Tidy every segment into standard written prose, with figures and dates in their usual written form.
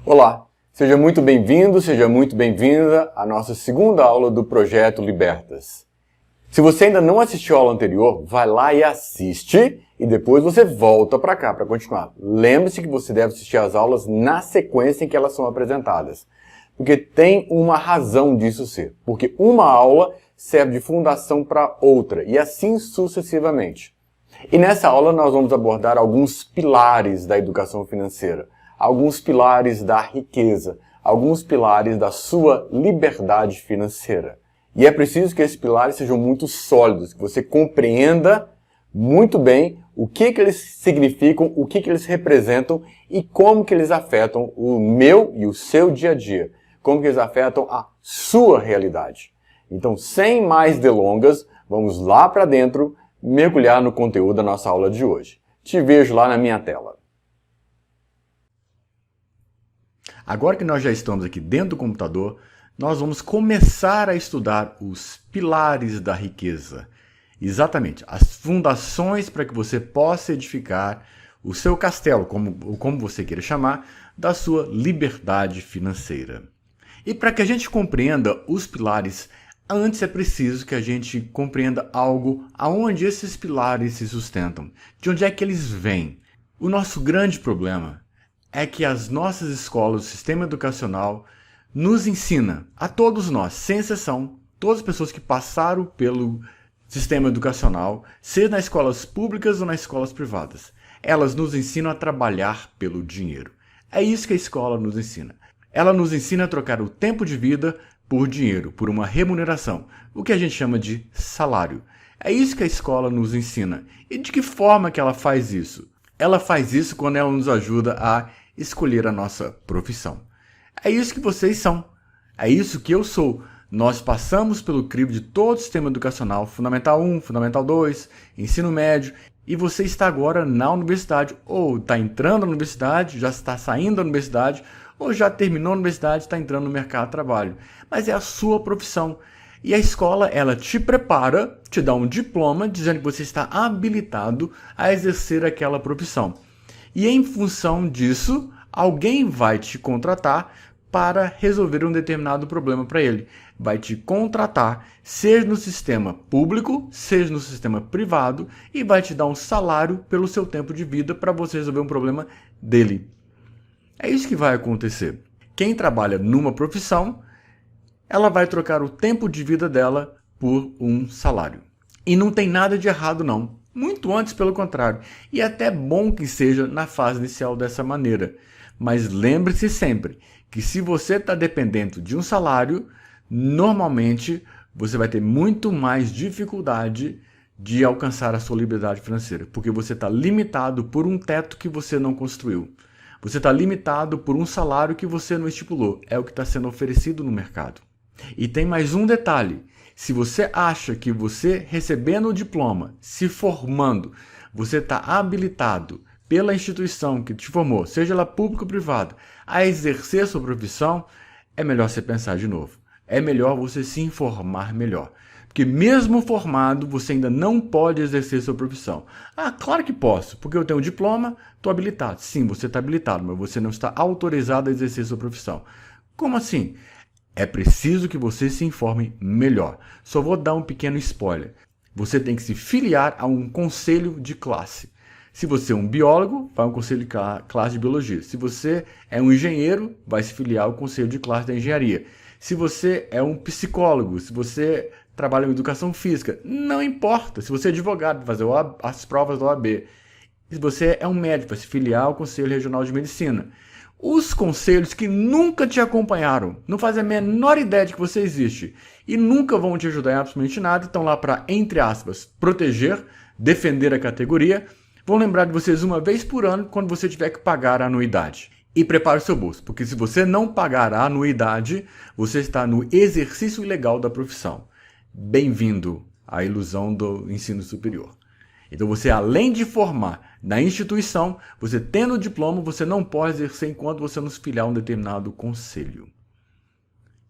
Olá, seja muito bem-vindo, seja muito bem-vinda à nossa segunda aula do Projeto Libertas. Se você ainda não assistiu a aula anterior, vai lá e assiste e depois você volta para cá para continuar. Lembre-se que você deve assistir às aulas na sequência em que elas são apresentadas, porque tem uma razão disso ser, porque uma aula serve de fundação para outra e assim sucessivamente. E nessa aula nós vamos abordar alguns pilares da educação financeira, alguns pilares da riqueza, alguns pilares da sua liberdade financeira. E é preciso que esses pilares sejam muito sólidos, que você compreenda muito bem o que eles significam, o que eles representam e como que eles afetam o meu e o seu dia a dia, como que eles afetam a sua realidade. Então, sem mais delongas, vamos lá para dentro mergulhar no conteúdo da nossa aula de hoje. Te vejo lá na minha tela. Agora que nós já estamos aqui dentro do computador, nós vamos começar a estudar os pilares da riqueza. Exatamente, as fundações para que você possa edificar o seu castelo, como você queira chamar, da sua liberdade financeira. E para que a gente compreenda os pilares, antes é preciso que a gente compreenda algo aonde esses pilares se sustentam, de onde é que eles vêm. O nosso grande problema é que as nossas escolas, o sistema educacional, nos ensina, a todos nós, sem exceção, todas as pessoas que passaram pelo sistema educacional, seja nas escolas públicas ou nas escolas privadas, elas nos ensinam a trabalhar pelo dinheiro. É isso que a escola nos ensina. Ela nos ensina a trocar o tempo de vida por dinheiro, por uma remuneração, o que a gente chama de salário. É isso que a escola nos ensina. E de que forma que ela faz isso? Ela faz isso quando ela nos ajuda a escolher a nossa profissão. É isso que vocês são. É isso que eu sou. Nós passamos pelo crivo de todo o sistema educacional, Fundamental 1, Fundamental 2, Ensino Médio, e você está agora na universidade, ou está entrando na universidade, já está saindo da universidade, ou já terminou a universidade e está entrando no mercado de trabalho. Mas é a sua profissão. E a escola, ela te prepara, te dá um diploma dizendo que você está habilitado a exercer aquela profissão. E em função disso, alguém vai te contratar para resolver um determinado problema para ele. Vai te contratar, seja no sistema público, seja no sistema privado, e vai te dar um salário pelo seu tempo de vida para você resolver um problema dele. É isso que vai acontecer. Quem trabalha numa profissão, ela vai trocar o tempo de vida dela por um salário. E não tem nada de errado não. Muito antes, pelo contrário. E é até bom que seja na fase inicial dessa maneira. Mas lembre-se sempre que se você está dependendo de um salário, normalmente você vai ter muito mais dificuldade de alcançar a sua liberdade financeira. Porque você está limitado por um teto que você não construiu. Você está limitado por um salário que você não estipulou. É o que está sendo oferecido no mercado. E tem mais um detalhe. Se você acha que você recebendo o diploma, se formando, você está habilitado pela instituição que te formou, seja ela pública ou privada, a exercer sua profissão, é melhor você pensar de novo. É melhor você se informar melhor. Porque mesmo formado, você ainda não pode exercer sua profissão. Ah, claro que posso, porque eu tenho um diploma, estou habilitado. Sim, você está habilitado, mas você não está autorizado a exercer sua profissão. Como assim? É preciso que você se informe melhor. Só vou dar um pequeno spoiler. Você tem que se filiar a um conselho de classe. Se você é um biólogo, vai a um conselho de classe de biologia. Se você é um engenheiro, vai se filiar ao conselho de classe da engenharia. Se você é um psicólogo, se você trabalha em educação física, não importa. Se você é advogado, vai fazer as provas da OAB. Se você é um médico, vai se filiar ao Conselho Regional de Medicina. Os conselhos que nunca te acompanharam, não fazem a menor ideia de que você existe e nunca vão te ajudar em absolutamente nada, estão lá para, entre aspas, proteger, defender a categoria, vão lembrar de vocês uma vez por ano quando você tiver que pagar a anuidade. E prepare o seu bolso, porque se você não pagar a anuidade, você está no exercício ilegal da profissão. Bem-vindo à ilusão do ensino superior. Então você, além de formar na instituição, você tendo o diploma, você não pode exercer enquanto você não se filiar a um determinado conselho.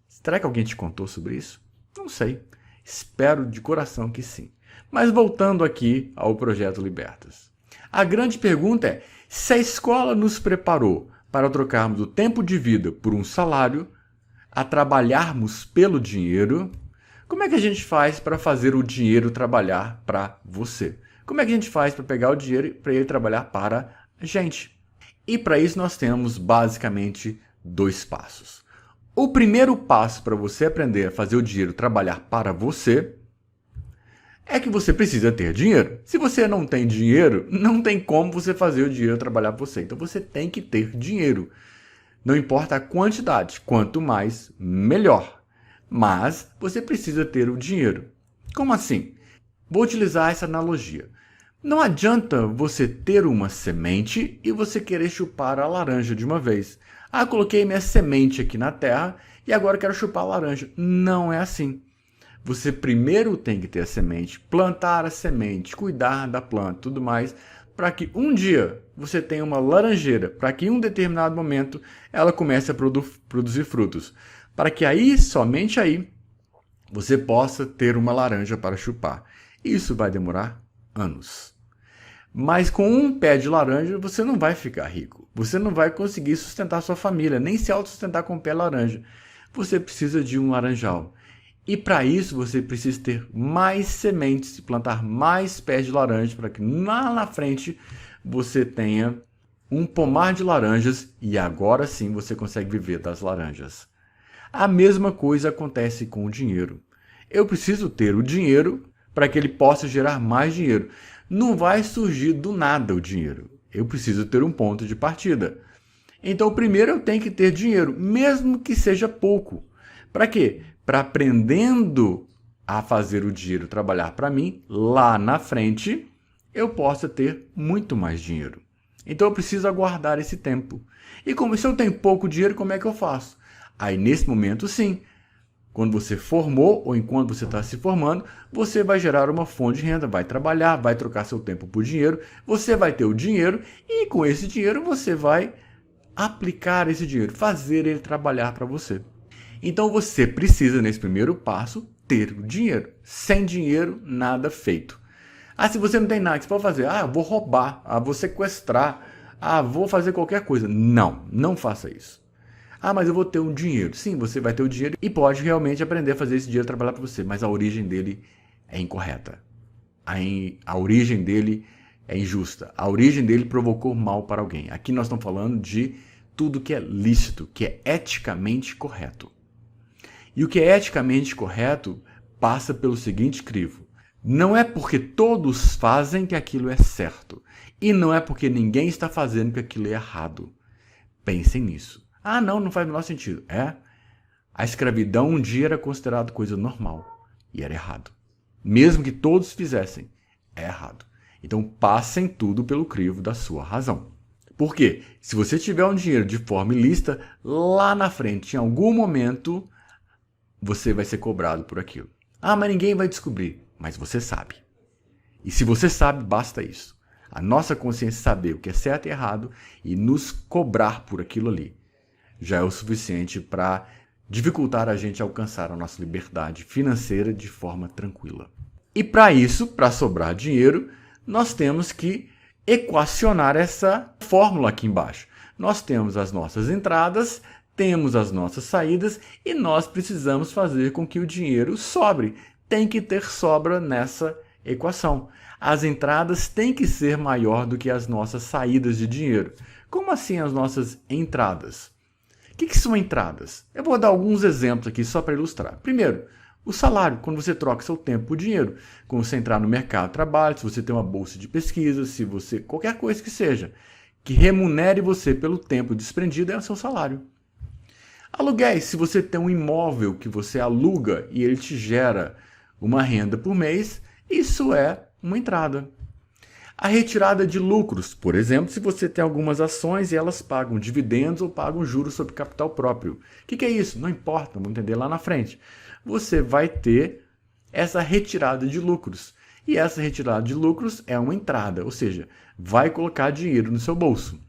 Será que alguém te contou sobre isso? Não sei. Espero de coração que sim. Mas voltando aqui ao Projeto Libertas. A grande pergunta é, se a escola nos preparou para trocarmos o tempo de vida por um salário, a trabalharmos pelo dinheiro, como é que a gente faz para fazer o dinheiro trabalhar para você? Como é que a gente faz para pegar o dinheiro e para ele trabalhar para a gente? E para isso nós temos basicamente 2 passos. O primeiro passo para você aprender a fazer o dinheiro trabalhar para você é que você precisa ter dinheiro. Se você não tem dinheiro, não tem como você fazer o dinheiro trabalhar para você. Então você tem que ter dinheiro. Não importa a quantidade, quanto mais, melhor. Mas você precisa ter o dinheiro. Como assim? Vou utilizar essa analogia. Não adianta você ter uma semente e você querer chupar a laranja de uma vez. Ah, coloquei minha semente aqui na terra e agora quero chupar a laranja. Não é assim. Você primeiro tem que ter a semente, plantar a semente, cuidar da planta, tudo mais, para que um dia você tenha uma laranjeira, para que em um determinado momento ela comece a produzir frutos, para que aí, somente aí, você possa ter uma laranja para chupar. Isso vai demorar anos. Mas com um pé de laranja você não vai ficar rico. Você não vai conseguir sustentar sua família, nem se autossustentar com o pé laranja. Você precisa de um laranjal. E para isso você precisa ter mais sementes e plantar mais pés de laranja para que lá na frente você tenha um pomar de laranjas e agora sim você consegue viver das laranjas. A mesma coisa acontece com o dinheiro. Eu preciso ter o dinheiro para que ele possa gerar mais dinheiro. Não vai surgir do nada o dinheiro. Eu preciso ter um ponto de partida. Então, primeiro eu tenho que ter dinheiro, mesmo que seja pouco. Para quê? Para aprendendo a fazer o dinheiro trabalhar para mim, lá na frente, eu possa ter muito mais dinheiro. Então, eu preciso aguardar esse tempo. E como se eu tenho pouco dinheiro, como é que eu faço? Aí, nesse momento, sim. Quando você formou ou enquanto você está se formando, você vai gerar uma fonte de renda, vai trabalhar, vai trocar seu tempo por dinheiro, você vai ter o dinheiro e com esse dinheiro você vai aplicar esse dinheiro, fazer ele trabalhar para você. Então você precisa, nesse primeiro passo, ter o dinheiro. Sem dinheiro, nada feito. Ah, se você não tem nada, o que você pode fazer? Ah, eu vou roubar, vou sequestrar, vou fazer qualquer coisa. Não, não faça isso. Ah, mas eu vou ter um dinheiro. Sim, você vai ter o dinheiro e pode realmente aprender a fazer esse dinheiro trabalhar para você, mas a origem dele é incorreta. A origem dele é injusta. A origem dele provocou mal para alguém. Aqui nós estamos falando de tudo que é lícito, que é eticamente correto. E o que é eticamente correto passa pelo seguinte crivo. Não é porque todos fazem que aquilo é certo. E não é porque ninguém está fazendo que aquilo é errado. Pensem nisso. Ah, não faz o menor sentido. A escravidão um dia era considerada coisa normal e era errado. Mesmo que todos fizessem, é errado. Então passem tudo pelo crivo da sua razão. Por quê? Se você tiver um dinheiro de forma ilícita, lá na frente, em algum momento, você vai ser cobrado por aquilo. Ah, mas ninguém vai descobrir. Mas você sabe. E se você sabe, basta isso. A nossa consciência saber o que é certo e errado e nos cobrar por aquilo ali já é o suficiente para dificultar a gente alcançar a nossa liberdade financeira de forma tranquila. E para isso, para sobrar dinheiro, nós temos que equacionar essa fórmula aqui embaixo. Nós temos as nossas entradas, temos as nossas saídas e nós precisamos fazer com que o dinheiro sobre. Tem que ter sobra nessa equação. As entradas têm que ser maior do que as nossas saídas de dinheiro. Como assim as nossas entradas? O que são entradas? Eu vou dar alguns exemplos aqui só para ilustrar. Primeiro, o salário, quando você troca seu tempo por dinheiro. Quando você entrar no mercado de trabalho, se você tem uma bolsa de pesquisa, se você qualquer coisa que seja, que remunere você pelo tempo desprendido, é o seu salário. Aluguéis, se você tem um imóvel que você aluga e ele te gera uma renda por mês, isso é uma entrada. A retirada de lucros, por exemplo, se você tem algumas ações e elas pagam dividendos ou pagam juros sobre capital próprio. O que é isso? Não importa, vamos entender lá na frente. Você vai ter essa retirada de lucros. E essa retirada de lucros é uma entrada, ou seja, vai colocar dinheiro no seu bolso.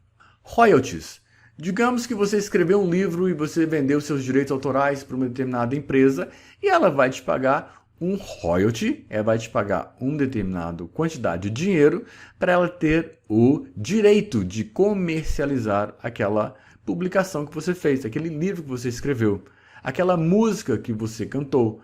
Royalties. Digamos que você escreveu um livro e você vendeu seus direitos autorais para uma determinada empresa e ela vai te pagar um royalty, vai te pagar uma determinada quantidade de dinheiro para ela ter o direito de comercializar aquela publicação que você fez, aquele livro que você escreveu, aquela música que você cantou,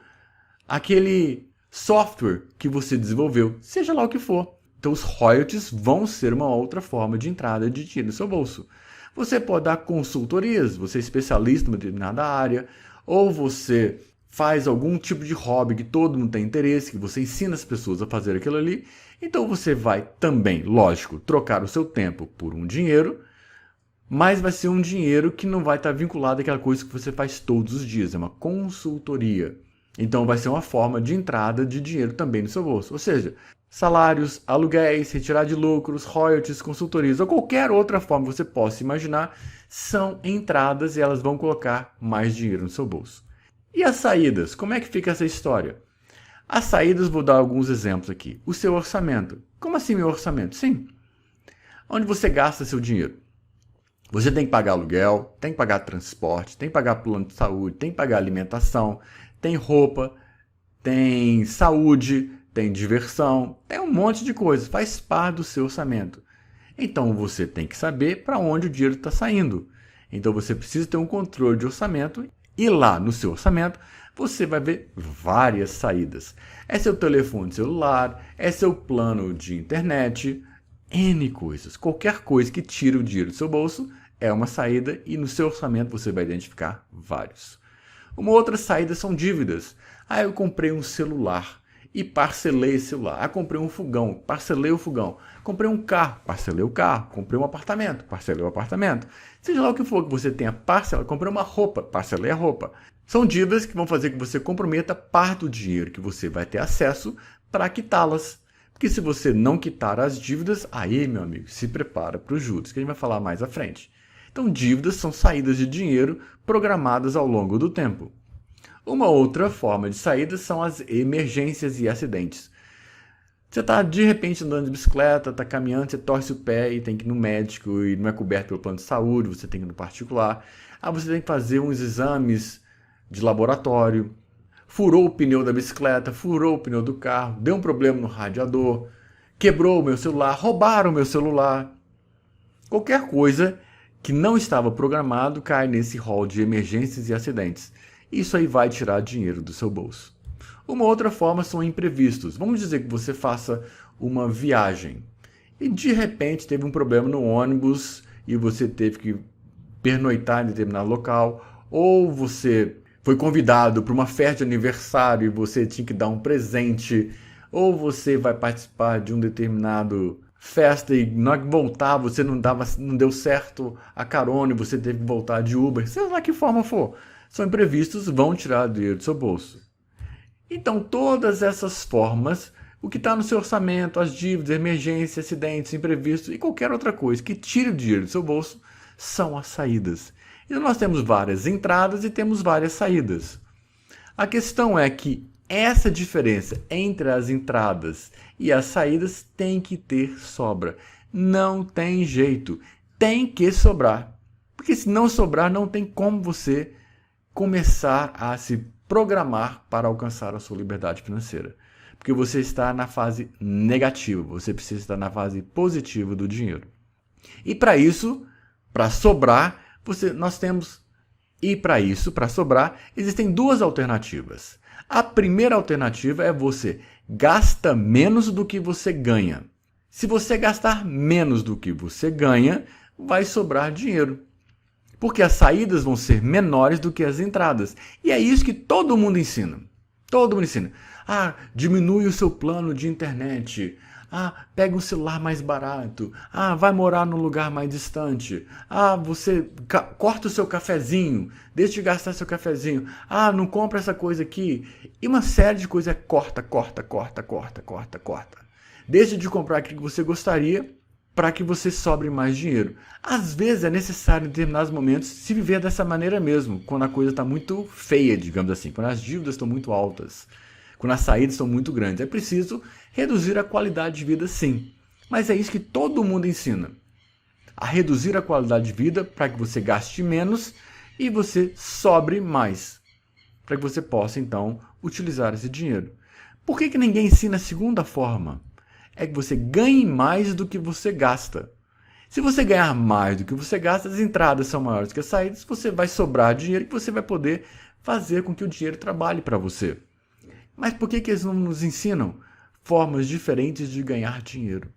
aquele software que você desenvolveu, seja lá o que for. Então os royalties vão ser uma outra forma de entrada de dinheiro no seu bolso. Você pode dar consultorias, você é especialista em uma determinada área, ou você faz algum tipo de hobby que todo mundo tem interesse, que você ensina as pessoas a fazer aquilo ali. Então você vai também, lógico, trocar o seu tempo por um dinheiro, mas vai ser um dinheiro que não vai estar vinculado àquela coisa que você faz todos os dias, é uma consultoria. Então vai ser uma forma de entrada de dinheiro também no seu bolso. Ou seja, salários, aluguéis, retirada de lucros, royalties, consultorias ou qualquer outra forma que você possa imaginar são entradas e elas vão colocar mais dinheiro no seu bolso. E as saídas? Como é que fica essa história? As saídas, vou dar alguns exemplos aqui. O seu orçamento. Como assim meu orçamento? Sim. Onde você gasta seu dinheiro? Você tem que pagar aluguel, tem que pagar transporte, tem que pagar plano de saúde, tem que pagar alimentação, tem roupa, tem saúde, tem diversão, tem um monte de coisas, faz parte do seu orçamento. Então você tem que saber para onde o dinheiro está saindo. Então você precisa ter um controle de orçamento e lá no seu orçamento você vai ver várias saídas. É seu telefone celular, é seu plano de internet, N coisas. Qualquer coisa que tire o dinheiro do seu bolso é uma saída e no seu orçamento você vai identificar vários. Uma outra saída são dívidas. Eu comprei um celular e parcelei esse celular. Comprei um fogão, parcelei o fogão. Comprei um carro, parcelei o carro. Comprei um apartamento, parcelei o apartamento. Seja lá o que for que você tenha parcelado, comprei uma roupa, parcelei a roupa. São dívidas que vão fazer que você comprometa parte do dinheiro que você vai ter acesso para quitá-las. Porque se você não quitar as dívidas, aí, meu amigo, se prepara para os juros, que a gente vai falar mais à frente. Então, dívidas são saídas de dinheiro programadas ao longo do tempo. Uma outra forma de saída são as emergências e acidentes. Você está de repente andando de bicicleta, está caminhando, você torce o pé e tem que ir no médico e não é coberto pelo plano de saúde, você tem que ir no particular. Você tem que fazer uns exames de laboratório. Furou o pneu da bicicleta, furou o pneu do carro, deu um problema no radiador, quebrou o meu celular, roubaram o meu celular. Qualquer coisa que não estava programado cai nesse rol de emergências e acidentes. Isso aí vai tirar dinheiro do seu bolso. Uma outra forma são imprevistos. Vamos dizer que você faça uma viagem e de repente teve um problema no ônibus e você teve que pernoitar em determinado local, ou você foi convidado para uma festa de aniversário e você tinha que dar um presente, ou você vai participar de um determinado festa e na hora que voltar você não deu certo a carona e você teve que voltar de Uber, seja lá que forma for, são imprevistos, vão tirar dinheiro do seu bolso. Então todas essas formas, o que está no seu orçamento, as dívidas, emergências, acidentes, imprevistos e qualquer outra coisa que tire o dinheiro do seu bolso, são as saídas. Então nós temos várias entradas e temos várias saídas. A questão é que essa diferença entre as entradas e as saídas tem que ter sobra. Não tem jeito. Tem que sobrar. Porque se não sobrar, não tem como você começar a se programar para alcançar a sua liberdade financeira. Porque você está na fase negativa. Você precisa estar na fase positiva do dinheiro. E para isso, para sobrar, para sobrar, existem duas alternativas. A primeira alternativa é você gasta menos do que você ganha. Se você gastar menos do que você ganha, vai sobrar dinheiro. Porque as saídas vão ser menores do que as entradas. E é isso que todo mundo ensina. Todo mundo ensina. Diminui o seu plano de internet. Pega um celular mais barato. Vai morar num lugar mais distante. Você corta o seu cafezinho. Deixa de gastar seu cafezinho. Não compra essa coisa aqui. E uma série de coisas corta. Deixa de comprar aquilo que você gostaria para que você sobre mais dinheiro. Às vezes é necessário em determinados momentos se viver dessa maneira mesmo. Quando a coisa está muito feia, digamos assim. Quando as dívidas estão muito altas. Quando as saídas são muito grandes. É preciso reduzir a qualidade de vida, sim. Mas é isso que todo mundo ensina. A reduzir a qualidade de vida para que você gaste menos e você sobre mais. Para que você possa, então, utilizar esse dinheiro. Por que ninguém ensina a segunda forma? É que você ganhe mais do que você gasta. Se você ganhar mais do que você gasta, as entradas são maiores que as saídas, você vai sobrar dinheiro que você vai poder fazer com que o dinheiro trabalhe para você. Mas por que eles não nos ensinam formas diferentes de ganhar dinheiro?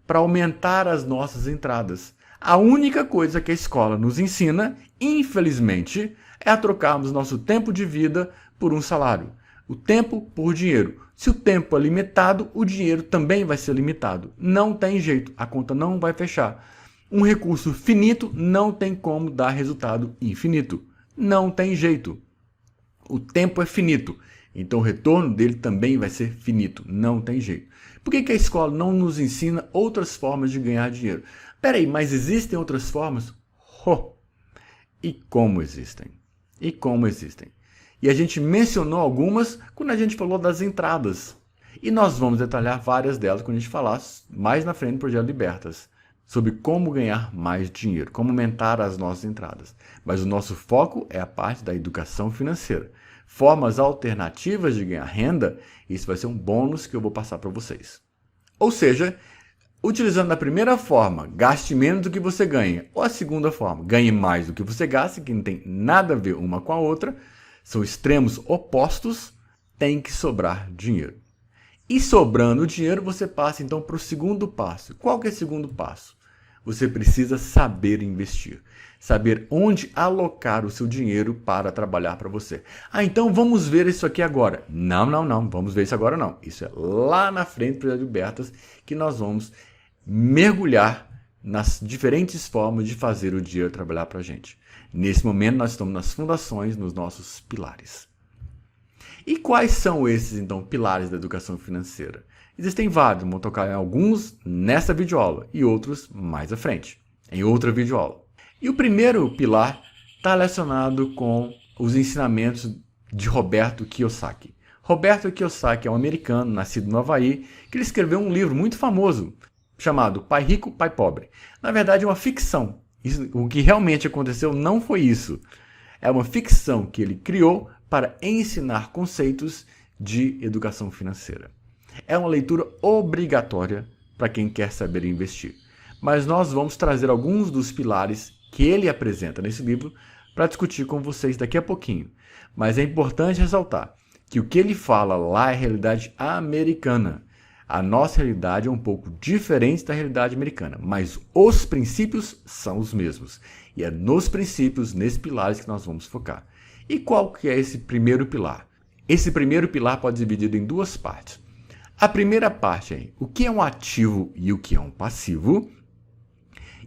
Para aumentar as nossas entradas. A única coisa que a escola nos ensina, infelizmente, é a trocarmos nosso tempo de vida por um salário. O tempo por dinheiro. Se o tempo é limitado, o dinheiro também vai ser limitado. Não tem jeito, a conta não vai fechar. Um recurso finito não tem como dar resultado infinito. Não tem jeito. O tempo é finito, então o retorno dele também vai ser finito. Não tem jeito. Por que a escola não nos ensina outras formas de ganhar dinheiro? Peraí, mas existem outras formas? E como existem? E como existem? E a gente mencionou algumas quando a gente falou das entradas. E nós vamos detalhar várias delas quando a gente falar mais na frente do Projeto Libertas. Sobre como ganhar mais dinheiro, como aumentar as nossas entradas. Mas o nosso foco é a parte da educação financeira. Formas alternativas de ganhar renda, isso vai ser um bônus que eu vou passar para vocês. Ou seja, utilizando a primeira forma, gaste menos do que você ganha, ou a segunda forma, ganhe mais do que você gasta, que não tem nada a ver uma com a outra, são extremos opostos, tem que sobrar dinheiro. E sobrando dinheiro, você passa então para o segundo passo. Qual que é o segundo passo? Você precisa saber investir. Saber onde alocar o seu dinheiro para trabalhar para você. Então vamos ver isso aqui agora. Não, vamos ver isso agora não. Isso é lá na frente do Projeto Libertas que nós vamos mergulhar nas diferentes formas de fazer o dinheiro trabalhar para a gente. Nesse momento nós estamos nas fundações, nos nossos pilares. E quais são esses, então, pilares da educação financeira? Existem vários, vamos tocar em alguns nessa videoaula e outros mais à frente, em outra videoaula. E o primeiro pilar está relacionado com os ensinamentos de Roberto Kiyosaki. Roberto Kiyosaki é um americano, nascido no Havaí, que ele escreveu um livro muito famoso, chamado Pai Rico, Pai Pobre. Na verdade, é uma ficção. O que realmente aconteceu não foi isso. É uma ficção que ele criou para ensinar conceitos de educação financeira. É uma leitura obrigatória para quem quer saber investir. Mas nós vamos trazer alguns dos pilares que ele apresenta nesse livro para discutir com vocês daqui a pouquinho. Mas é importante ressaltar que o que ele fala lá é a realidade americana. A nossa realidade é um pouco diferente da realidade americana, mas os princípios são os mesmos. E é nos princípios, nesses pilares que nós vamos focar. E qual que é esse primeiro pilar? Esse primeiro pilar pode ser dividido em duas partes. A primeira parte é o que é um ativo e o que é um passivo.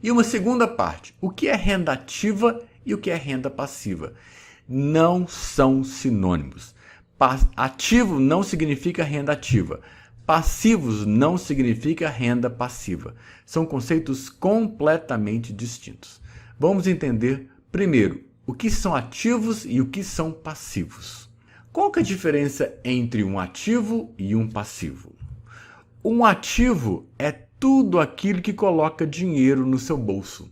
E uma segunda parte, o que é renda ativa e o que é renda passiva. Não são sinônimos. Ativo não significa renda ativa. Passivos não significa renda passiva. São conceitos completamente distintos. Vamos entender primeiro o que são ativos e o que são passivos. Qual que é a diferença entre um ativo e um passivo? Um ativo é tudo aquilo que coloca dinheiro no seu bolso.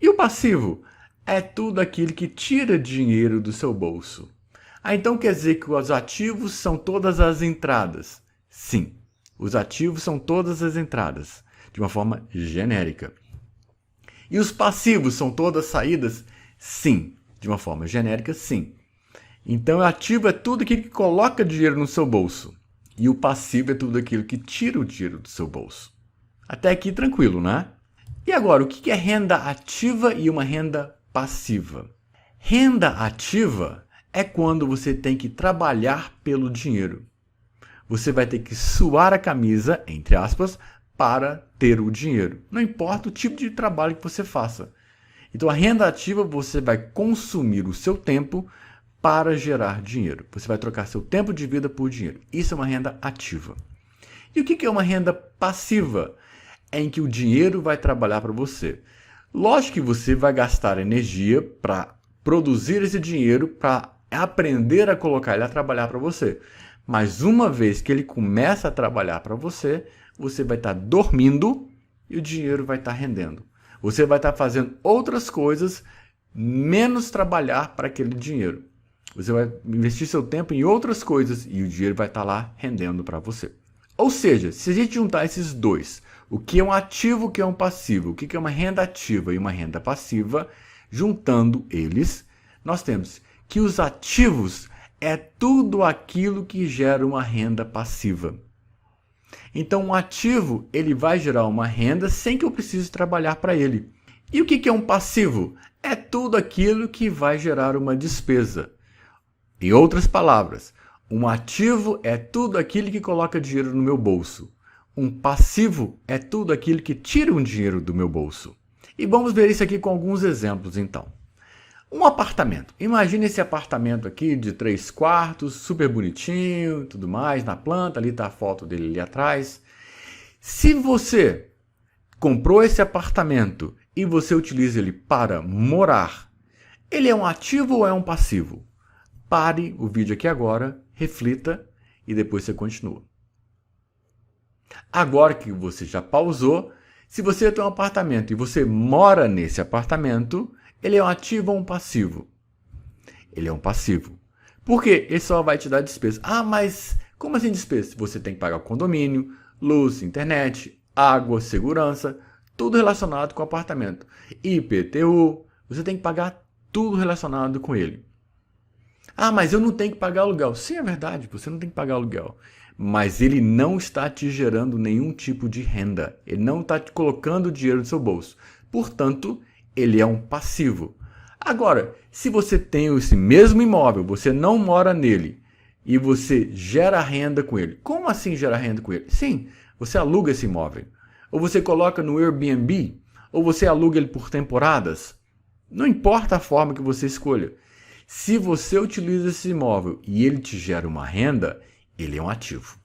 E o passivo é tudo aquilo que tira dinheiro do seu bolso. Então quer dizer que os ativos são todas as entradas? Sim, os ativos são todas as entradas, de uma forma genérica. E os passivos são todas as saídas? Sim, de uma forma genérica, sim. Então, o ativo é tudo aquilo que coloca dinheiro no seu bolso. E o passivo é tudo aquilo que tira o dinheiro do seu bolso. Até aqui tranquilo, né? E agora, o que é renda ativa e uma renda passiva? Renda ativa é quando você tem que trabalhar pelo dinheiro. Você vai ter que suar a camisa, entre aspas, para ter o dinheiro. Não importa o tipo de trabalho que você faça. Então, a renda ativa, você vai consumir o seu tempo para gerar dinheiro. Você vai trocar seu tempo de vida por dinheiro. Isso é uma renda ativa. E o que é uma renda passiva? É em que o dinheiro vai trabalhar para você. Lógico que você vai gastar energia para produzir esse dinheiro, para aprender a colocar ele a trabalhar para você. Mas uma vez que ele começa a trabalhar para você, você vai estar dormindo e o dinheiro vai estar rendendo. Você vai estar fazendo outras coisas, menos trabalhar para aquele dinheiro. Você vai investir seu tempo em outras coisas e o dinheiro vai estar lá rendendo para você. Ou seja, se a gente juntar esses dois, o que é um ativo, o que é um passivo, o que é uma renda ativa e uma renda passiva, juntando eles, nós temos que os ativos é tudo aquilo que gera uma renda passiva. Então, um ativo ele vai gerar uma renda sem que eu precise trabalhar para ele. E o que é um passivo? É tudo aquilo que vai gerar uma despesa. Em outras palavras, um ativo é tudo aquilo que coloca dinheiro no meu bolso. Um passivo é tudo aquilo que tira um dinheiro do meu bolso. E vamos ver isso aqui com alguns exemplos, então. Um apartamento. Imagine esse apartamento aqui de 3 quartos, super bonitinho, tudo mais, na planta, ali está a foto dele ali atrás. Se você comprou esse apartamento e você utiliza ele para morar, ele é um ativo ou é um passivo? Pare o vídeo aqui agora, reflita e depois você continua. Agora que você já pausou, se você tem um apartamento e você mora nesse apartamento, ele é um ativo ou um passivo? Ele é um passivo. Por quê? Ele só vai te dar despesa. Ah, mas como assim despesa? Você tem que pagar o condomínio, luz, internet, água, segurança, tudo relacionado com o apartamento. IPTU, você tem que pagar tudo relacionado com ele. Ah, mas eu não tenho que pagar aluguel. Sim, é verdade, você não tem que pagar aluguel. Mas ele não está te gerando nenhum tipo de renda. Ele não está te colocando dinheiro no seu bolso. Portanto, ele é um passivo. Agora, se você tem esse mesmo imóvel, você não mora nele e você gera renda com ele. Como assim gera renda com ele? Sim, você aluga esse imóvel. Ou você coloca no Airbnb, ou você aluga ele por temporadas. Não importa a forma que você escolha. Se você utiliza esse imóvel e ele te gera uma renda, ele é um ativo.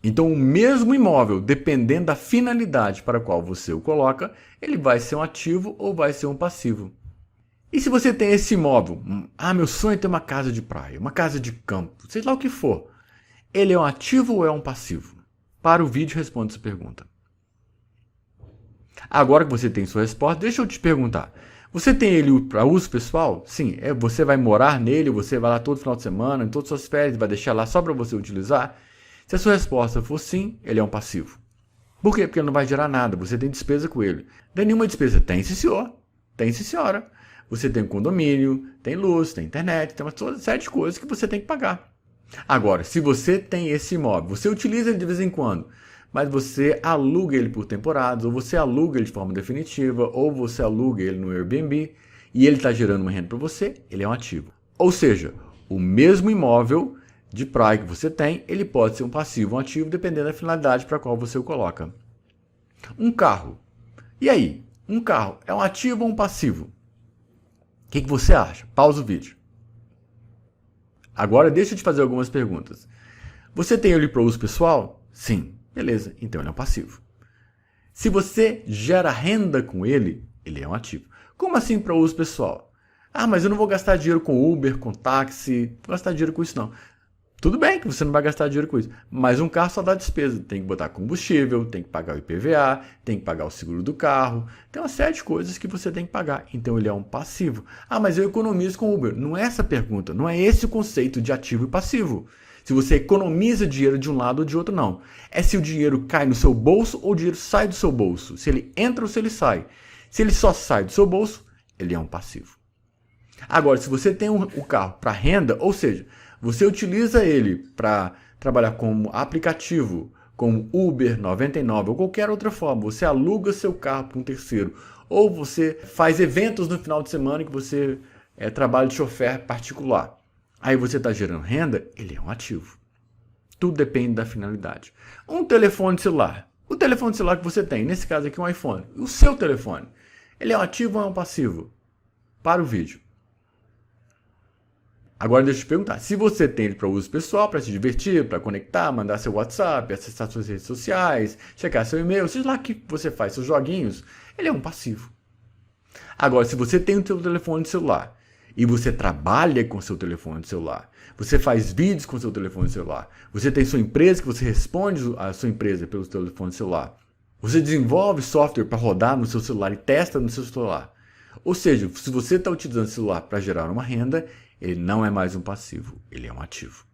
Então, o mesmo imóvel, dependendo da finalidade para a qual você o coloca, ele vai ser um ativo ou vai ser um passivo. E se você tem esse imóvel, meu sonho é ter uma casa de praia, uma casa de campo, sei lá o que for, ele é um ativo ou é um passivo? Para o vídeo, responda essa pergunta. Agora que você tem sua resposta, deixa eu te perguntar. Você tem ele para uso pessoal? Sim, você vai morar nele, você vai lá todo final de semana, em todas as suas férias, vai deixar lá só para você utilizar? Se a sua resposta for sim, ele é um passivo. Por quê? Porque ele não vai gerar nada, você tem despesa com ele. Não tem nenhuma despesa? Tem sim, senhor. Tem sim, senhora. Você tem condomínio, tem luz, tem internet, tem uma série de coisas que você tem que pagar. Agora, se você tem esse imóvel, você utiliza ele de vez em quando, mas você aluga ele por temporadas, ou você aluga ele de forma definitiva, ou você aluga ele no Airbnb, e ele está gerando uma renda para você, ele é um ativo. Ou seja, o mesmo imóvel de praia que você tem, ele pode ser um passivo ou um ativo, dependendo da finalidade para a qual você o coloca. Um carro. E aí? Um carro é um ativo ou um passivo? O que você acha? Pausa o vídeo. Agora deixa eu te fazer algumas perguntas. Você tem ele para uso pessoal? Sim. Beleza, então ele é um passivo. Se você gera renda com ele, ele é um ativo. Como assim para uso pessoal? Ah, mas eu não vou gastar dinheiro com Uber, com táxi, não vou gastar dinheiro com isso não. Tudo bem que você não vai gastar dinheiro com isso, mas um carro só dá despesa. Tem que botar combustível, tem que pagar o IPVA, tem que pagar o seguro do carro. Tem uma série de coisas que você tem que pagar. Então ele é um passivo. Ah, mas eu economizo com Uber. Não é essa a pergunta, não é esse o conceito de ativo e passivo. Se você economiza dinheiro de um lado ou de outro, não. É se o dinheiro cai no seu bolso ou o dinheiro sai do seu bolso. Se ele entra ou se ele sai. Se ele só sai do seu bolso, ele é um passivo. Agora, se você tem o carro para renda, ou seja, você utiliza ele para trabalhar como aplicativo, como Uber 99 ou qualquer outra forma, você aluga seu carro para um terceiro, ou você faz eventos no final de semana que você trabalha de chofer particular. Aí você está gerando renda, ele é um ativo. Tudo depende da finalidade. Um telefone celular. O telefone celular que você tem, nesse caso aqui um iPhone, o seu telefone, ele é um ativo ou é um passivo? Para o vídeo. Agora deixa eu te perguntar, se você tem ele para uso pessoal, para se divertir, para conectar, mandar seu WhatsApp, acessar suas redes sociais, checar seu e-mail, seja lá que você faz seus joguinhos, ele é um passivo. Agora, se você tem o seu telefone celular e você trabalha com o seu telefone celular, você faz vídeos com o seu telefone celular, você tem sua empresa que você responde à sua empresa pelo telefone celular, você desenvolve software para rodar no seu celular e testa no seu celular, Ou seja, se você está utilizando o celular para gerar uma renda, ele não é mais um passivo, ele é um ativo.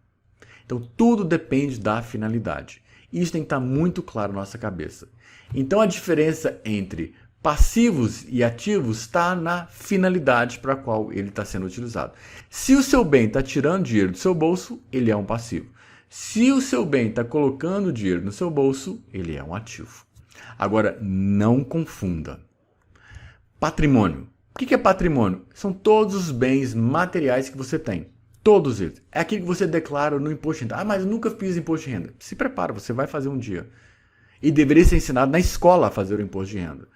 Então tudo depende da finalidade. Isso tem que estar muito claro na nossa cabeça. Então a diferença entre passivos e ativos está na finalidade para a qual ele está sendo utilizado. Se o seu bem está tirando dinheiro do seu bolso, ele é um passivo. Se o seu bem está colocando dinheiro no seu bolso, ele é um ativo. Agora, não confunda. Patrimônio. O que é patrimônio? São todos os bens materiais que você tem. Todos eles. É aquilo que você declara no imposto de renda. Ah, mas eu nunca fiz imposto de renda. Se prepara, você vai fazer um dia. E deveria ser ensinado na escola a fazer o imposto de renda.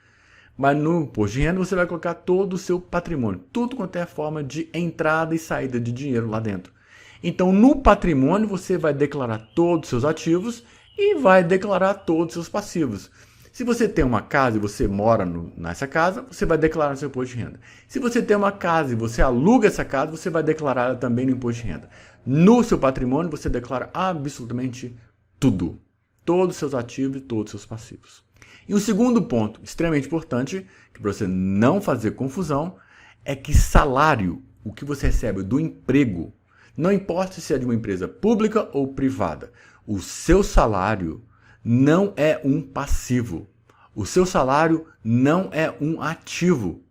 Mas no imposto de renda você vai colocar todo o seu patrimônio. Tudo quanto é a forma de entrada e saída de dinheiro lá dentro. Então no patrimônio você vai declarar todos os seus ativos e vai declarar todos os seus passivos. Se você tem uma casa e você mora nessa casa, você vai declarar no seu imposto de renda. Se você tem uma casa e você aluga essa casa, você vai declarar ela também no imposto de renda. No seu patrimônio, você declara absolutamente tudo. Todos os seus ativos e todos os seus passivos. E um segundo ponto, extremamente importante, que para você não fazer confusão, é que salário, o que você recebe do emprego, não importa se é de uma empresa pública ou privada, o seu salário não é um passivo. O seu salário não é um ativo.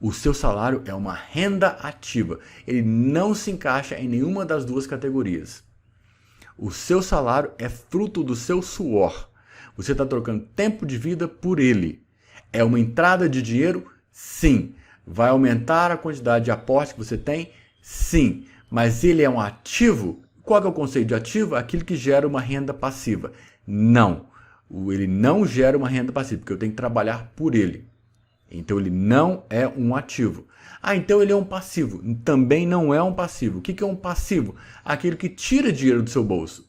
O seu salário é uma renda ativa. Ele não se encaixa em nenhuma das duas categorias. O seu salário é fruto do seu suor. Você está trocando tempo de vida por ele. É uma entrada de dinheiro? Sim. Vai aumentar a quantidade de aporte que você tem? Sim. Mas ele é um ativo? Qual é o conceito de ativo? Aquilo que gera uma renda passiva. Não, ele não gera uma renda passiva, porque eu tenho que trabalhar por ele. Então ele não é um ativo. Ah, então ele é um passivo. Também não é um passivo. O que é um passivo? Aquele que tira dinheiro do seu bolso.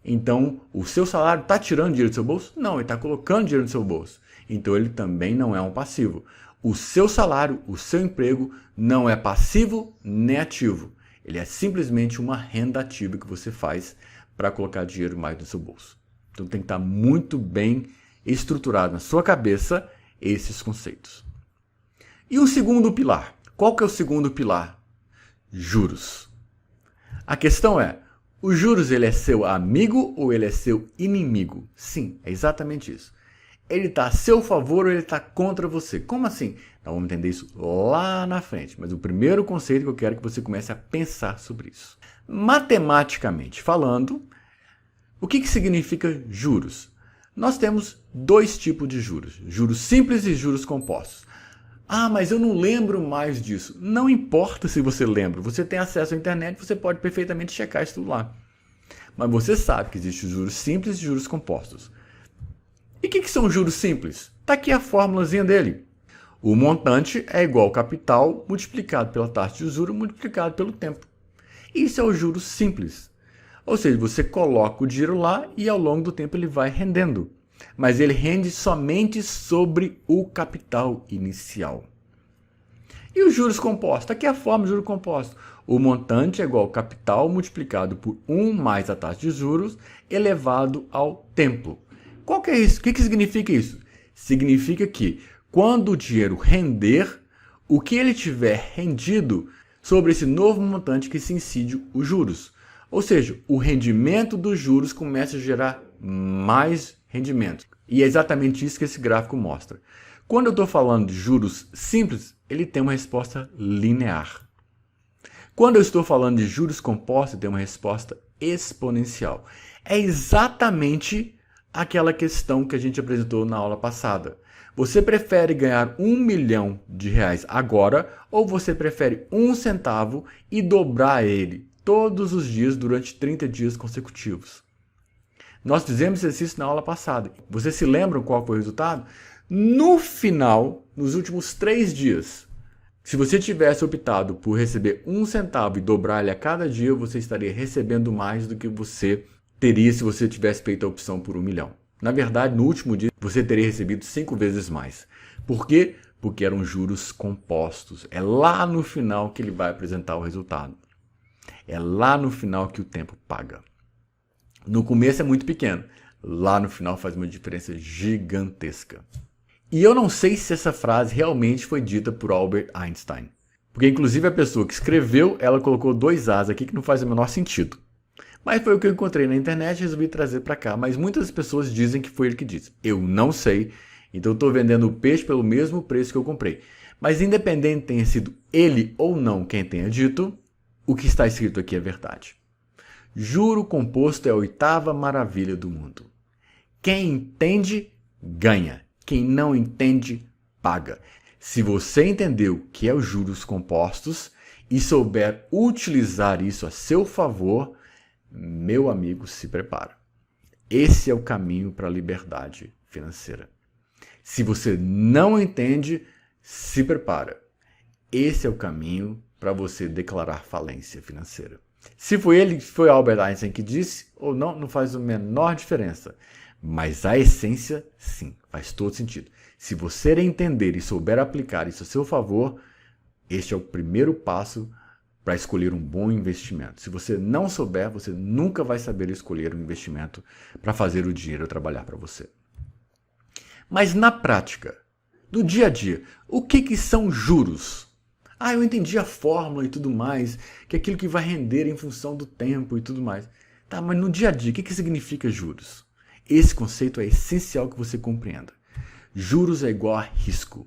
Então o seu salário está tirando dinheiro do seu bolso? Não, ele está colocando dinheiro no seu bolso. Então ele também não é um passivo. O seu salário, o seu emprego não é passivo nem ativo. Ele é simplesmente uma renda ativa que você faz para colocar dinheiro mais no seu bolso. Então tem que estar muito bem estruturado na sua cabeça esses conceitos. E o segundo pilar. Qual que é o segundo pilar? Juros. A questão é, o juros ele é seu amigo ou ele é seu inimigo? Sim, é exatamente isso. Ele está a seu favor ou ele está contra você? Como assim? Então vamos entender isso lá na frente. Mas o primeiro conceito que eu quero que você comece a pensar sobre isso. Matematicamente falando, o que significa juros? Nós temos dois tipos de juros. Juros simples e juros compostos. Ah, mas eu não lembro mais disso. Não importa se você lembra. Você tem acesso à internet, você pode perfeitamente checar isso tudo lá. Mas você sabe que existem juros simples e juros compostos. E o que são juros simples? Está aqui a fórmulazinha dele. O montante é igual ao capital multiplicado pela taxa de juros multiplicado pelo tempo. Isso é o juros simples. Ou seja, você coloca o dinheiro lá e ao longo do tempo ele vai rendendo. Mas ele rende somente sobre o capital inicial. E os juros compostos? Aqui é a forma de juros compostos. O montante é igual ao capital multiplicado por 1 mais a taxa de juros elevado ao tempo. Qual que é isso? O que significa isso? Significa que quando o dinheiro render, o que ele tiver rendido sobre esse novo montante que se incide os juros. Ou seja, o rendimento dos juros começa a gerar mais rendimento. E é exatamente isso que esse gráfico mostra. Quando eu estou falando de juros simples, ele tem uma resposta linear. Quando eu estou falando de juros compostos, ele tem uma resposta exponencial. É exatamente aquela questão que a gente apresentou na aula passada. Você prefere ganhar R$1 milhão agora ou você prefere 1 centavo e dobrar ele todos os dias durante 30 dias consecutivos? Nós fizemos esse exercício na aula passada. Vocês se lembram qual foi o resultado? No final, nos últimos 3 dias, se você tivesse optado por receber 1 centavo e dobrar ele a cada dia, você estaria recebendo mais do que você teria se você tivesse feito a opção por 1 milhão. Na verdade, no último dia, você teria recebido 5 vezes mais. Por quê? Porque eram juros compostos. É lá no final que ele vai apresentar o resultado. É lá no final que o tempo paga. No começo é muito pequeno. Lá no final faz uma diferença gigantesca. E eu não sei se essa frase realmente foi dita por Albert Einstein. Porque inclusive a pessoa que escreveu, ela colocou 2 As aqui que não faz o menor sentido. Mas foi o que eu encontrei na internet e resolvi trazer para cá. Mas muitas pessoas dizem que foi ele que disse. Eu não sei, então eu estou vendendo o peixe pelo mesmo preço que eu comprei. Mas independente tenha sido ele ou não quem tenha dito, o que está escrito aqui é verdade. Juro composto é a 8ª maravilha do mundo. Quem entende, ganha. Quem não entende, paga. Se você entendeu o que é os juros compostos e souber utilizar isso a seu favor, meu amigo, se prepara. Esse é o caminho para a liberdade financeira. Se você não entende, se prepara. Esse é o caminho para você declarar falência financeira. Se foi Albert Einstein que disse ou não, não faz a menor diferença. Mas a essência, sim, faz todo sentido. Se você entender e souber aplicar isso a seu favor, este é o primeiro passo para escolher um bom investimento. Se você não souber, você nunca vai saber escolher um investimento para fazer o dinheiro trabalhar para você. Mas na prática, no dia a dia, o que são juros? Eu entendi a fórmula e tudo mais, que é aquilo que vai render em função do tempo e tudo mais. Tá, mas no dia a dia, o que significa juros? Esse conceito é essencial que você compreenda. Juros é igual a risco.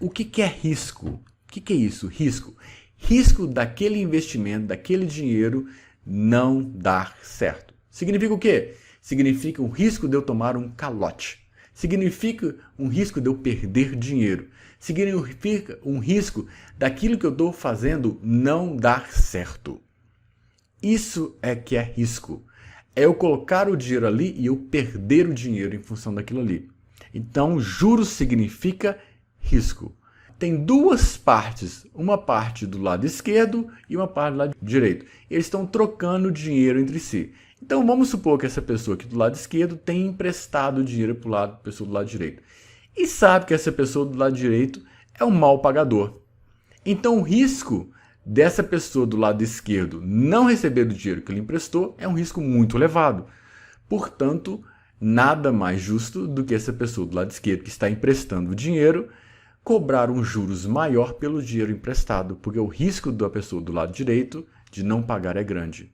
O que é risco? O que é isso? Risco. Risco daquele investimento, daquele dinheiro não dar certo. Significa o quê? Significa um risco de eu tomar um calote. Significa um risco de eu perder dinheiro. Significa um risco daquilo que eu estou fazendo não dar certo. Isso é que é risco. É eu colocar o dinheiro ali e eu perder o dinheiro em função daquilo ali. Então, juros significa risco. Tem 2 partes, uma parte do lado esquerdo e uma parte do lado direito. Eles estão trocando dinheiro entre si. Então, vamos supor que essa pessoa aqui do lado esquerdo tem emprestado dinheiro para a pessoa do lado direito. E sabe que essa pessoa do lado direito é um mau pagador. Então, o risco dessa pessoa do lado esquerdo não receber o dinheiro que ele emprestou é um risco muito elevado. Portanto, nada mais justo do que essa pessoa do lado esquerdo que está emprestando o dinheiro cobrar um juros maior pelo dinheiro emprestado, porque o risco da pessoa do lado direito de não pagar é grande.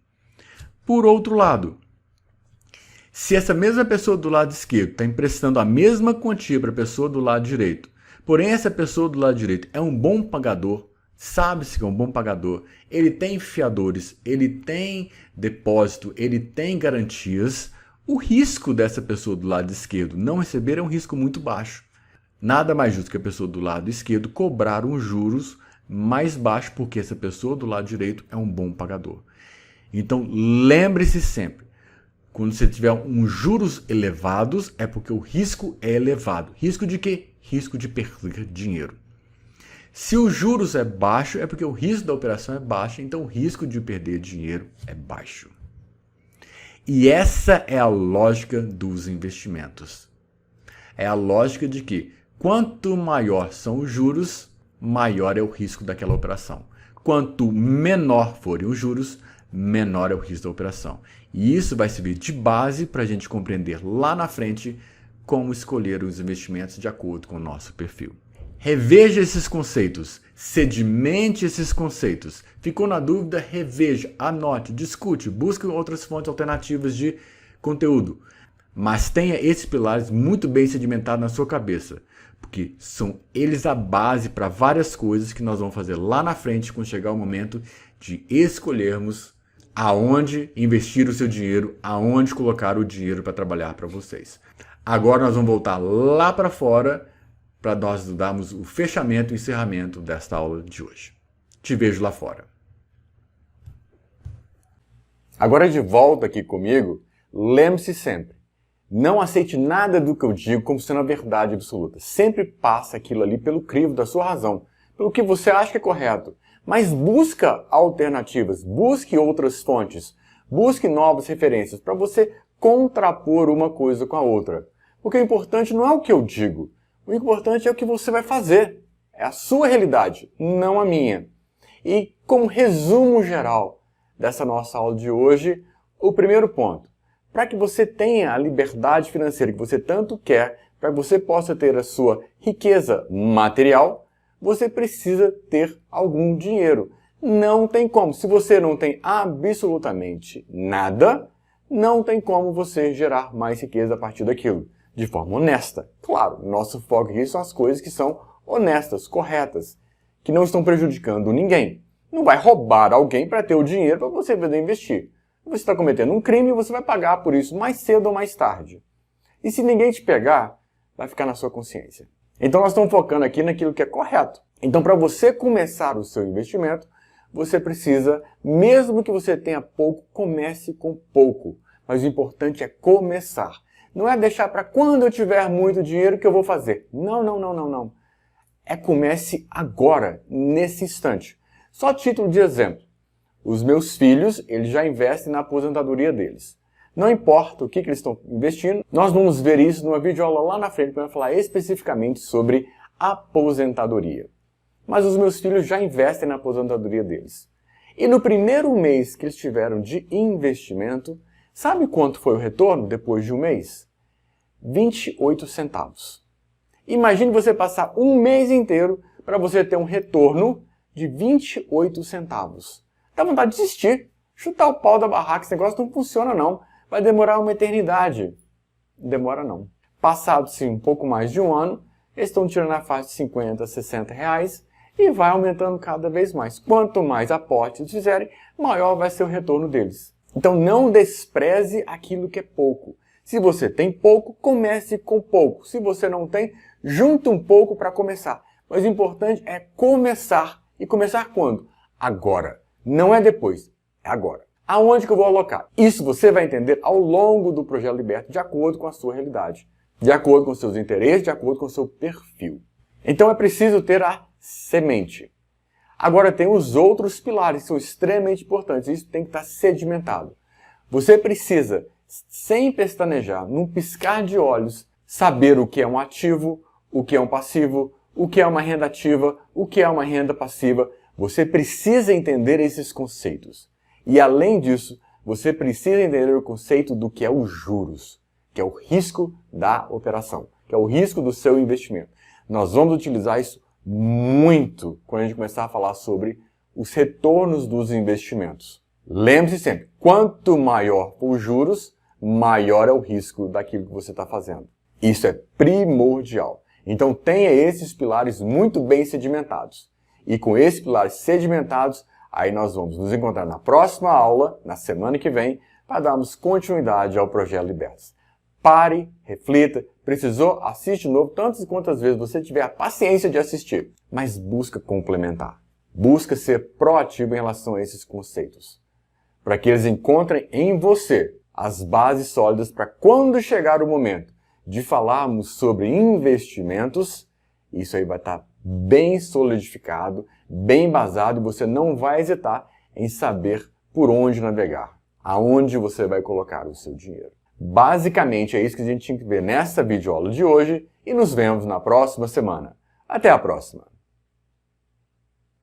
Por outro lado, se essa mesma pessoa do lado esquerdo está emprestando a mesma quantia para a pessoa do lado direito, porém essa pessoa do lado direito é um bom pagador, sabe-se que é um bom pagador, ele tem fiadores, ele tem depósito, ele tem garantias, o risco dessa pessoa do lado esquerdo não receber é um risco muito baixo. Nada mais justo que a pessoa do lado esquerdo cobrar um juros mais baixo porque essa pessoa do lado direito é um bom pagador. Então lembre-se sempre, quando você tiver uns juros elevados é porque o risco é elevado. Risco de quê? Risco de perder dinheiro. Se os juros é baixo, é porque o risco da operação é baixo, então o risco de perder dinheiro é baixo. E essa é a lógica dos investimentos. É a lógica de que quanto maior são os juros, maior é o risco daquela operação. Quanto menor forem os juros, menor é o risco da operação. E isso vai servir de base para a gente compreender lá na frente como escolher os investimentos de acordo com o nosso perfil. Reveja esses conceitos, sedimente esses conceitos. Ficou na dúvida? Reveja, anote, discute, busque outras fontes alternativas de conteúdo. Mas tenha esses pilares muito bem sedimentados na sua cabeça, porque são eles a base para várias coisas que nós vamos fazer lá na frente quando chegar o momento de escolhermos aonde investir o seu dinheiro, aonde colocar o dinheiro para trabalhar para vocês. Agora nós vamos voltar lá para fora para nós darmos o fechamento e encerramento desta aula de hoje. Te vejo lá fora. Agora de volta aqui comigo, lembre-se sempre, não aceite nada do que eu digo como sendo a verdade absoluta. Sempre passe aquilo ali pelo crivo da sua razão, pelo que você acha que é correto. Mas busca alternativas, busque outras fontes, busque novas referências para você contrapor uma coisa com a outra. Porque o importante não é o que eu digo, o importante é o que você vai fazer. É a sua realidade, não a minha. E como resumo geral dessa nossa aula de hoje, o primeiro ponto. Para que você tenha a liberdade financeira que você tanto quer, para que você possa ter a sua riqueza material, você precisa ter algum dinheiro. Não tem como. Se você não tem absolutamente nada, não tem como você gerar mais riqueza a partir daquilo. De forma honesta. Claro, nosso foco aqui são as coisas que são honestas, corretas, que não estão prejudicando ninguém. Não vai roubar alguém para ter o dinheiro para você poder investir. Você está cometendo um crime e você vai pagar por isso mais cedo ou mais tarde. E se ninguém te pegar, vai ficar na sua consciência. Então nós estamos focando aqui naquilo que é correto. Então para você começar o seu investimento, você precisa, mesmo que você tenha pouco, comece com pouco. Mas o importante é começar. Não é deixar para quando eu tiver muito dinheiro que eu vou fazer. Não. É comece agora, nesse instante. Só título de exemplo. Os meus filhos, eles já investem na aposentadoria deles. Não importa o que eles estão investindo, nós vamos ver isso numa videoaula lá na frente, para falar especificamente sobre aposentadoria. Mas os meus filhos já investem na aposentadoria deles. E no primeiro mês que eles tiveram de investimento, sabe quanto foi o retorno depois de um mês? 28 centavos. Imagine você passar um mês inteiro para você ter um retorno de 28 centavos. Dá vontade de desistir, chutar o pau da barraca, esse negócio não funciona não. Vai demorar uma eternidade. Demora não. Passado-se um pouco mais de um ano, eles estão tirando a faixa de 50, 60 reais e vai aumentando cada vez mais. Quanto mais aportes eles fizerem, maior vai ser o retorno deles. Então não despreze aquilo que é pouco. Se você tem pouco, comece com pouco. Se você não tem, junta um pouco para começar. Mas o importante é começar. E começar quando? Agora. Não é depois, é agora. Aonde que eu vou alocar? Isso você vai entender ao longo do Projeto Liberta, de acordo com a sua realidade, de acordo com os seus interesses, de acordo com o seu perfil. Então é preciso ter a semente. Agora tem os outros pilares que são extremamente importantes. Isso tem que estar sedimentado. Você precisa, sem pestanejar, num piscar de olhos, saber o que é um ativo, o que é um passivo, o que é uma renda ativa, o que é uma renda passiva. Você precisa entender esses conceitos. E além disso, você precisa entender o conceito do que é os juros, que é o risco da operação, que é o risco do seu investimento. Nós vamos utilizar isso muito quando a gente começar a falar sobre os retornos dos investimentos. Lembre-se sempre, quanto maior os juros, maior é o risco daquilo que você está fazendo. Isso é primordial. Então tenha esses pilares muito bem sedimentados. E com esses pilares sedimentados, aí nós vamos nos encontrar na próxima aula, na semana que vem, para darmos continuidade ao Projeto Liberta. Pare, reflita, precisou, assiste de novo tantas e quantas vezes você tiver a paciência de assistir. Mas busca complementar. Busca ser proativo em relação a esses conceitos. Para que eles encontrem em você as bases sólidas para quando chegar o momento de falarmos sobre investimentos, isso aí vai estar bem solidificado, bem embasado, e você não vai hesitar em saber por onde navegar, aonde você vai colocar o seu dinheiro. Basicamente é isso que a gente tinha que ver nessa videoaula de hoje e nos vemos na próxima semana. Até a próxima!